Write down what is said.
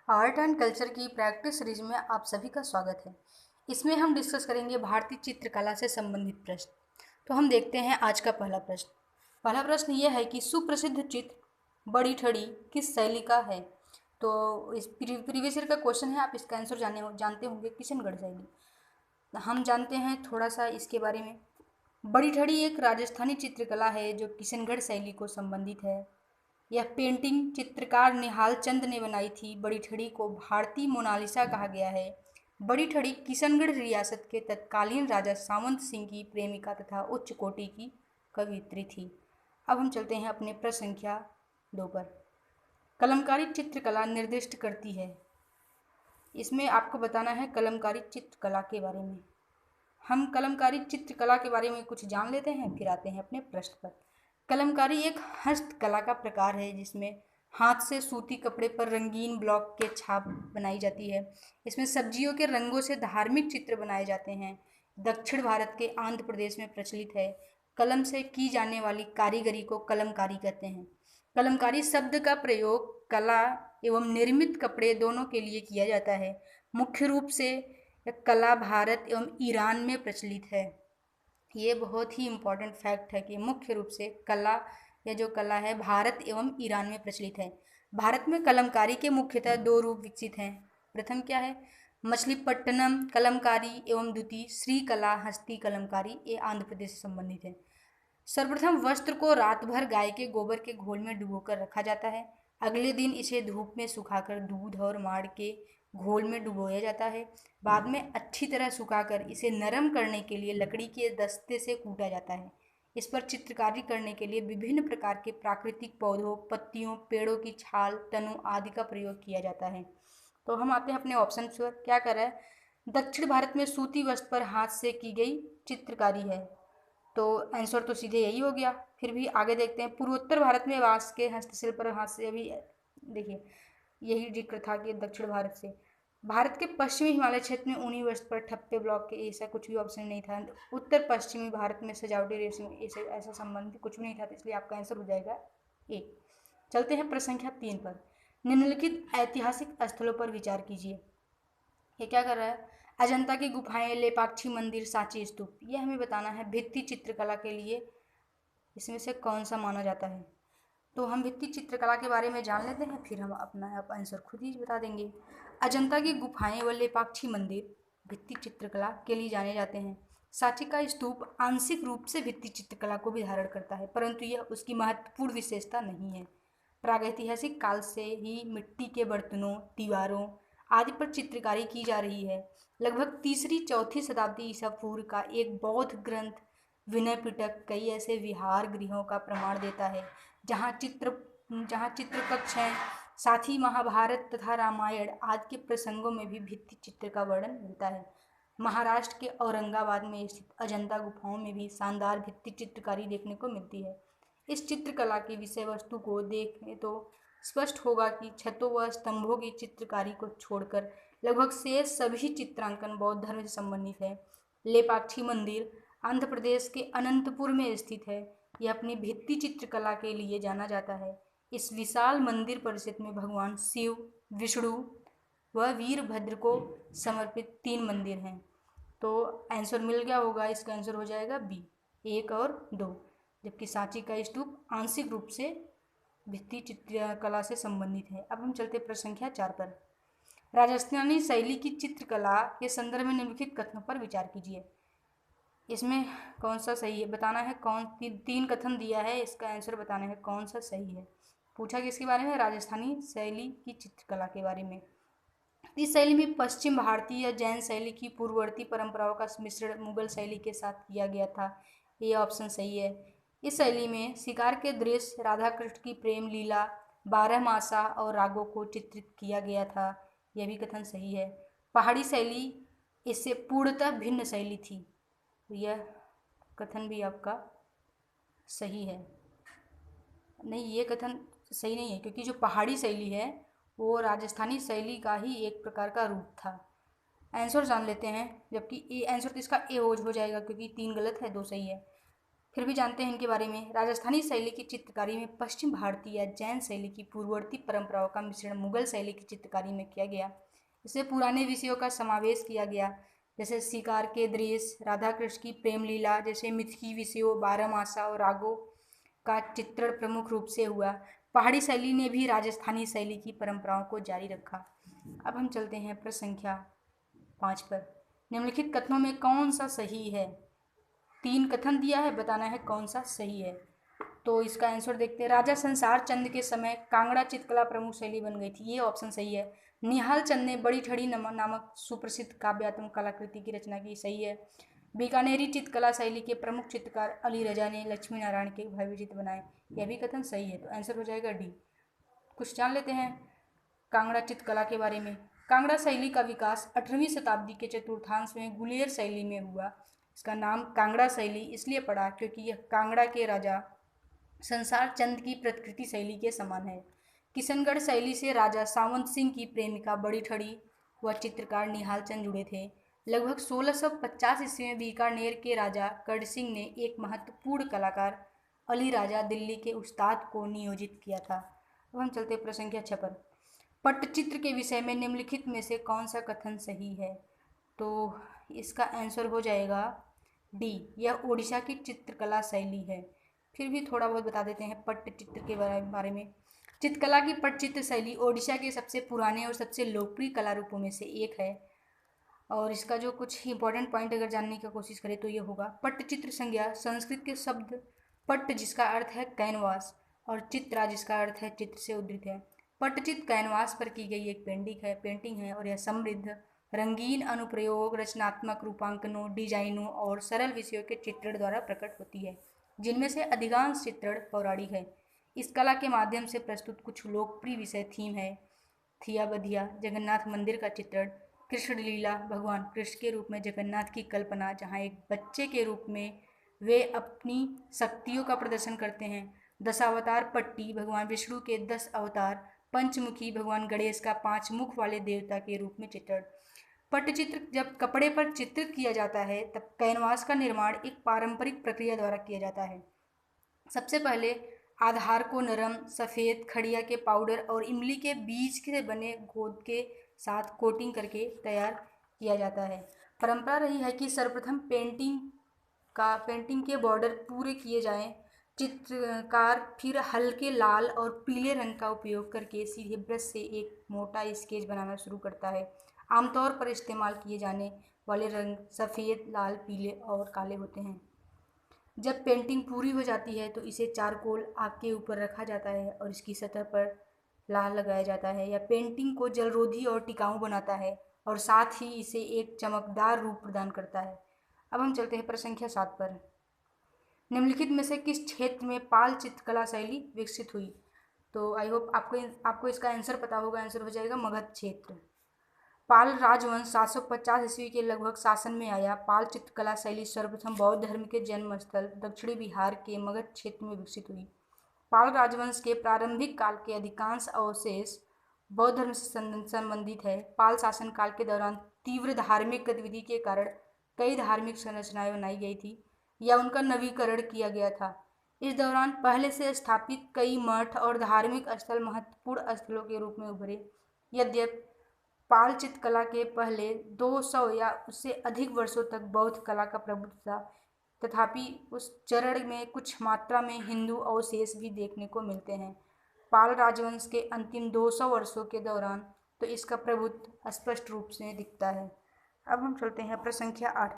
Art and culture की practice series में आप सभी का स्वागत है। इसमें हम डिस्कस करेंगे भारतीय चित्रकला से संबंधित प्रश्न। तो हम देखते हैं आज का पहला प्रश्न। पहला प्रश्न यह है कि सुप्रसिद्ध चित्र बड़ी ठड़ी किस शैली का है। तो इस प्रीवियस ईयर का क्वेश्चन है, आप इसका आंसर जानते होंगे, किशनगढ़ शैली। हम जानते हैं थोड़ा सा इसके बारे में। बड़ी ठड़ी एक राजस्थानी चित्रकला है जो किशनगढ़ शैली को संबंधित है। यह पेंटिंग चित्रकार निहाल चंद ने बनाई थी। बड़ी ठड़ी को भारतीय मोनालिसा कहा गया है। बड़ी ठड़ी किशनगढ़ रियासत के तत्कालीन राजा सावंत सिंह की प्रेमिका तथा उच्च कोटि की कवियत्री थी। अब हम चलते हैं अपने प्रश्न संख्या 2 पर। कलमकारी चित्रकला निर्दिष्ट करती है। इसमें आपको बताना है कलमकारी चित्रकला के बारे में। हम कलमकारी चित्रकला के बारे में कुछ जान लेते हैं, फिर आते हैं अपने प्रश्न पर। कलमकारी एक हस्तकला का प्रकार है जिसमें हाथ से सूती कपड़े पर रंगीन ब्लॉक के छाप बनाई जाती है। इसमें सब्जियों के रंगों से धार्मिक चित्र बनाए जाते हैं। दक्षिण भारत के आंध्र प्रदेश में प्रचलित है। कलम से की जाने वाली कारीगरी को कलमकारी कहते हैं। कलमकारी शब्द का प्रयोग कला एवं निर्मित कपड़े दोनों के लिए किया जाता है। मुख्य रूप से यह कला भारत एवं ईरान में प्रचलित है। ये बहुत ही इम्पॉर्टेंट फैक्ट है कि मुख्य रूप से कला, यह जो कला है भारत एवं ईरान में प्रचलित है। भारत में कलमकारी के मुख्यतः 2 रूप विकसित हैं। प्रथम क्या है? मछलीपट्टनम कलमकारी एवं द्वितीय श्रीकला हस्ती कलमकारी। ये आंध्र प्रदेश से संबंधित है। सर्वप्रथम वस्त्र को रात भर गाय के गोबर के घोल में डुबोकर रखा जाता है। अगले दिन इसे धूप में सुखाकर दूध और माड़ के घोल में डुबोया जाता है। बाद में अच्छी तरह सुखाकर इसे नरम करने के लिए लकड़ी के दस्ते से कूटा जाता है। इस पर चित्रकारी करने के लिए विभिन्न प्रकार के प्राकृतिक पौधों, पत्तियों, पेड़ों की छाल, तनों आदि का प्रयोग किया जाता है। तो हम आते हैं अपने ऑप्शन पर। क्या कर रहा है? दक्षिण भारत में सूती वस्त्र पर हाथ से की गई चित्रकारी है, तो आंसर तो सीधे यही हो गया। फिर भी आगे देखते हैं। पूर्वोत्तर भारत में बांस के हस्तशिल्प पर हाथ से, अभी देखिए यही जिक्र था कि दक्षिण भारत से। भारत के पश्चिमी हिमालय क्षेत्र में ऊनी वस्त्र पर ठप्पे ब्लॉक के, ऐसा कुछ भी ऑप्शन नहीं था। उत्तर पश्चिमी भारत में सजावटी रेशम, ऐसा संबंधित कुछ भी नहीं था, तो इसलिए आपका आंसर हो जाएगा ए। चलते हैं प्रश्न संख्या 3 पर। निम्नलिखित ऐतिहासिक स्थलों पर विचार कीजिए। ये क्या कर रहा है? अजंता की गुफाएं, लेपाक्षी मंदिर, सांची स्तूप। यह हमें बताना है भित्ति चित्रकला के लिए इसमें से कौन सा माना जाता है। तो हम भित्ति चित्रकला के बारे में जान लेते हैं, फिर हम अपना आंसर खुद ही बता देंगे। अजंता की गुफाएं व लेपाक्षी मंदिर भित्ति चित्रकला के लिए जाने जाते हैं। सांची का स्तूप आंशिक रूप से भित्ति चित्रकला को भी धारण करता है, परंतु यह उसकी महत्वपूर्ण विशेषता नहीं है। प्रागैतिहासिक काल से ही मिट्टी के बर्तनों, दीवारों आदि पर चित्रकारी की जा रही है। लगभग 3री-4थी शताब्दी ईसा पूर्व का एक बौद्ध ग्रंथ विनय पिटक कई ऐसे विहार गृहों का प्रमाण देता है जहाँ चित्र कक्ष हैं। साथ ही महाभारत तथा रामायण आदि के प्रसंगों में भी भित्ति चित्र का वर्णन मिलता है। महाराष्ट्र के औरंगाबाद में स्थित अजंता गुफाओं में भी शानदार भित्ति चित्रकारी देखने को मिलती है। इस चित्रकला की विषय वस्तु को देखें तो स्पष्ट होगा कि छतों व स्तंभों की चित्रकारी को छोड़कर लगभग शेष सभी चित्रांकन बौद्ध धर्म से संबंधित है। लेपाक्षी मंदिर आंध्र प्रदेश के अनंतपुर में स्थित है। यह अपनी भित्ति चित्रकला के लिए जाना जाता है। इस विशाल मंदिर परिसर में भगवान शिव, विष्णु व वीरभद्र को समर्पित 3 मंदिर हैं। तो आंसर मिल गया होगा, इसका आंसर हो जाएगा बी, 1 और 2। जबकि सांची का स्तूप आंशिक रूप से भित्ति चित्रकला से संबंधित है। अब हम चलते प्रश्न संख्या 4 पर। राजस्थानी शैली की चित्रकला के संदर्भ में निम्नलिखित कथनों पर विचार कीजिए। इसमें कौन सा सही है बताना है। 3 कथन दिया है, इसका आंसर बताना है कौन सा सही है। पूछा किसके बारे में? राजस्थानी शैली की चित्रकला के बारे में। इस शैली में पश्चिम भारतीय या जैन शैली की पूर्ववर्ती परंपराओं का मिश्रण मुगल शैली के साथ किया गया था। ये ऑप्शन सही है। इस शैली में शिकार के दृश्य, राधा कृष्ण की प्रेम लीला, 12 मासा और रागों को चित्रित किया गया था। यह भी कथन सही है। पहाड़ी शैली इससे पूर्णतः भिन्न शैली थी। यह कथन भी आपका सही है। नहीं, ये कथन सही नहीं है, क्योंकि जो पहाड़ी शैली है वो राजस्थानी शैली का ही एक प्रकार का रूप था। आंसर जान लेते हैं, जबकि ए आंसर तो इसका ए हो जाएगा, क्योंकि 3 गलत है, 2 सही है। फिर भी जानते हैं इनके बारे में। राजस्थानी शैली की चित्रकारी में पश्चिम भारतीय या जैन शैली की पूर्ववर्ती परंपराओं का मिश्रण मुगल शैली की चित्रकारी में किया गया। इसमें पुराने विषयों का समावेश किया गया, जैसे शिकार के दृश्य, राधा कृष्ण की प्रेम लीला, जैसे मिथकी विषयों, बारहमासा और रागों का चित्रण प्रमुख रूप से हुआ। पहाड़ी शैली ने भी राजस्थानी शैली की परंपराओं को जारी रखा। अब हम चलते हैं प्रश्न संख्या 5 पर। निम्नलिखित कथनों में कौन सा सही है? 3 कथन दिया है, बताना है कौन सा सही है। तो इसका आंसर देखते हैं। राजा संसार चंद के समय कांगड़ा चित्रकला प्रमुख शैली बन गई थी, ये ऑप्शन सही है। निहाल चंद ने बड़ी ठड़ी नामक सुप्रसिद्ध काव्यात्मक कलाकृति की रचना की, सही है। बीकानेरी चित्रकला शैली के प्रमुख चित्रकार अली रजा ने लक्ष्मी नारायण के भव्य चित्र बनाए, यह भी कथन सही है। तो आंसर हो जाएगा डी। कुछ जान लेते हैं कांगड़ा चित्रकला के बारे में। कांगड़ा शैली का विकास 18वीं शताब्दी के चतुर्थांश में गुलेर शैली में हुआ। इसका नाम कांगड़ा शैली इसलिए पड़ा क्योंकि यह कांगड़ा के राजा संसार चंद की प्रतिकृति शैली के समान है। किशनगढ़ शैली से राजा सावंत सिंह की प्रेमिका बड़ी ठड़ी व चित्रकार निहाल चंद जुड़े थे। लगभग 1650 ईस्वी में बीकानेर के राजा कर्ण सिंह ने एक महत्वपूर्ण कलाकार अली राजा दिल्ली के उस्ताद को नियोजित किया था। अब हम चलते प्रश्न संख्या 6 पर। पट्टचित्र के विषय में निम्नलिखित में से कौन सा कथन सही है? तो इसका आंसर हो जाएगा डी, यह ओडिशा की चित्रकला शैली है। फिर भी थोड़ा बहुत बता देते हैं पट्टचित्र के बारे में। चित्रकला की पट्टचित्र शैली ओडिशा के सबसे पुराने और सबसे लोकप्रिय कला रूपों में से एक है। और इसका जो कुछ इंपॉर्टेंट पॉइंट अगर जानने की कोशिश करें तो ये होगा, पट्टचित्र संज्ञा संस्कृत के शब्द पट्ट जिसका अर्थ है कैनवास और चित्रा जिसका अर्थ है चित्र से उद्धृत है। पट्टचित्र कैनवास पर की गई एक पेंटिंग है और यह समृद्ध रंगीन अनुप्रयोग, रचनात्मक रूपांकनों, डिजाइनों और सरल विषयों के चित्रण द्वारा प्रकट होती है, जिनमें से अधिकांश चित्रण पौराणिक है। इस कला के माध्यम से प्रस्तुत कुछ लोकप्रिय विषय थीम है थिया बधिया, जगन्नाथ मंदिर का चित्रण, कृष्ण लीला, भगवान कृष्ण के रूप में जगन्नाथ की कल्पना जहाँ एक बच्चे के रूप में वे अपनी शक्तियों का प्रदर्शन करते हैं, दशावतार पट्टी, भगवान विष्णु के 10 अवतार, पंचमुखी, भगवान गणेश का 5 मुख वाले देवता के रूप में चित्रण। पट्टचित्र जब कपड़े पर चित्रित किया जाता है तब कैनवास का निर्माण एक पारंपरिक प्रक्रिया द्वारा किया जाता है। सबसे पहले आधार को नरम सफ़ेद खड़िया के पाउडर और इमली के बीज से बने गोंद के साथ कोटिंग करके तैयार किया जाता है। परंपरा रही है कि सर्वप्रथम पेंटिंग के बॉर्डर पूरे किए जाएं। चित्रकार फिर हल्के लाल और पीले रंग का उपयोग करके सीधे ब्रश से एक मोटा स्केच बनाना शुरू करता है। आमतौर पर इस्तेमाल किए जाने वाले रंग सफ़ेद, लाल, पीले और काले होते हैं। जब पेंटिंग पूरी हो जाती है तो इसे चारकोल आग के ऊपर रखा जाता है और इसकी सतह पर लाल लगाया जाता है। यह पेंटिंग को जलरोधी और टिकाऊ बनाता है और साथ ही इसे एक चमकदार रूप प्रदान करता है। अब हम चलते हैं प्रश्न संख्या 7 पर। निम्नलिखित में से किस क्षेत्र में पाल चित्रकला शैली विकसित हुई? तो आई होप आपको इसका आंसर पता होगा। आंसर हो जाएगा मगध क्षेत्र। पाल राजवंश 750 ईस्वी के लगभग शासन में आया। पाल चित्रकला शैली सर्वप्रथम बौद्ध धर्म के जन्म स्थल दक्षिणी बिहार के मगध क्षेत्र में विकसित हुई। पाल राजवंश के प्रारंभिक काल के अधिकांश अवशेष बौद्ध धर्म से संबंधित है। पाल शासन काल के दौरान तीव्र धार्मिक गतिविधि के कारण कई धार्मिक संरचनाएं बनाई गई थी या उनका नवीकरण किया गया था। इस दौरान पहले से स्थापित कई मठ और धार्मिक स्थल महत्वपूर्ण स्थलों के रूप में उभरे। यद्यपि पाल चित्रकला के पहले 200 या उससे अधिक वर्षों तक बौद्ध कला का प्रभुत्व था, तथापि उस चरण में कुछ मात्रा में हिंदू अवशेष भी देखने को मिलते हैं। पाल राजवंश के अंतिम 200 वर्षों के दौरान तो इसका प्रभुत्व स्पष्ट रूप से दिखता है। अब हम चलते हैं प्रश्न संख्या 8।